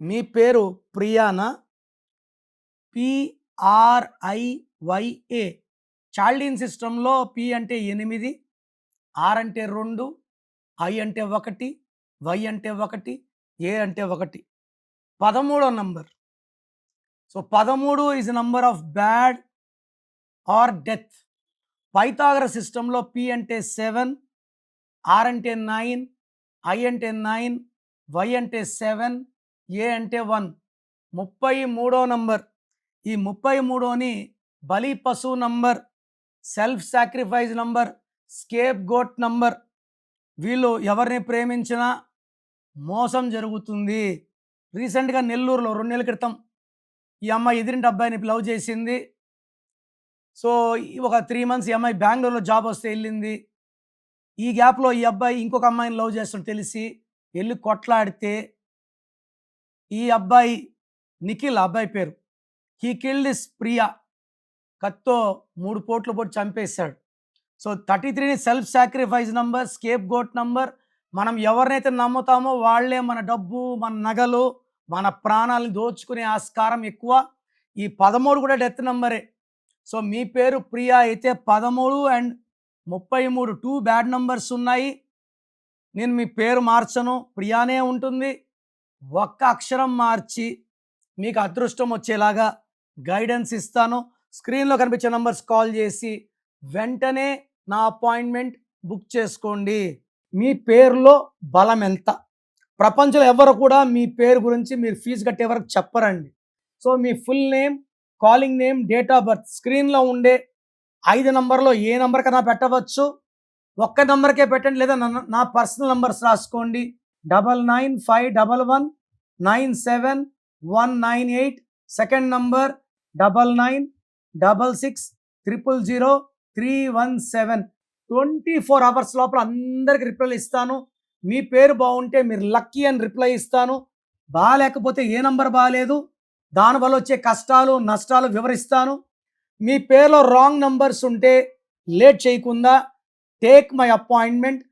మీ పేరు ప్రియానా? పిఆర్ఐవైఏ. చాల్డీన్ సిస్టంలో పి అంటే 8, ఆర్ అంటే 2, ఐ అంటే 1, వై అంటే 1, ఏ అంటే 1. 13వ number. So 13 is number of bad or death. Pythagoras సిస్టంలో పి అంటే 7, ఆర్ అంటే 9, ఐ అంటే 9, వై అంటే 7, ఏ అంటే 1. 33వ నంబర్. ఈ 33ని బలి పశువు number, self sacrifice number, scapegoat number. వీళ్ళు ఎవరిని ప్రేమించినా మోసం జరుగుతుంది. రీసెంట్గా నెల్లూరులో 2 నెలల క్రితం ఈ అమ్మాయి ఎదిరింటి అబ్బాయిని లవ్ చేసింది. సో ఒక 3 మంత్స్ ఈ అమ్మాయి బెంగళూరులో జాబ్ వస్తే వెళ్ళింది. ఈ గ్యాప్లో ఈ అబ్బాయి ఇంకొక అమ్మాయిని లవ్ చేస్తున్నట్టు తెలిసి వెళ్ళి కొట్లాడితే ఈ అబ్బాయి నిఖిల్, అబ్బాయి పేరు, హీ కిల్డ్ హిస్ ప్రియా. కత్తో 3 పోట్లు పొడి చంపేశాడు. సో 33ని self sacrifice number, scapegoat number. మనం ఎవరినైతే నమ్ముతామో వాళ్ళే మన డబ్బు, మన నగలు, మన ప్రాణాలను దోచుకునే ఆస్కారం ఎక్కువ. ఈ 13 కూడా డెత్ నంబరే. సో మీ పేరు ప్రియా అయితే 13 అండ్ 33 2 బ్యాడ్ నంబర్స్ ఉన్నాయి. నేను మీ పేరు మార్చను, ప్రియానే ఉంటుంది. ఒక్క అక్షరం మార్చి మీకు అదృష్టం వచ్చేలాగా గైడెన్స్ ఇస్తాను. స్క్రీన్లో కనిపించే నంబర్స్ కాల్ చేసి వెంటనే నా అపాయింట్మెంట్ బుక్ చేసుకోండి. మీ పేరులో బలం ఎంత? ప్రపంచంలో ఎవరు కూడా మీ పేరు గురించి మీరు ఫీజు కట్టే వరకు చెప్పరండి. సో మీ full name, calling name, date of birth స్క్రీన్లో ఉండే 5 నంబర్లో ఏ నంబర్ కన్నా పెట్టవచ్చు. ఒక్క నంబర్కే పెట్టండి, లేదా నా పర్సనల్ నంబర్స్ రాసుకోండి. 9951979198. Second number 9966000317. 24 అవర్స్ లోపల అందరికి రిప్లై ఇస్తాను. మీ పేరు బాగుంటే మీరు లక్కీ అని రిప్లై ఇస్తాను. బాగాలేకపోతే ఏ నంబర్ బాగాలేదు, దానివల్ల వచ్చే కష్టాలు నష్టాలు వివరిస్తాను. మీ పేరులో రాంగ్ నంబర్స్ ఉంటే లేట్ చేయకుండా టేక్ మై అపాయింట్మెంట్.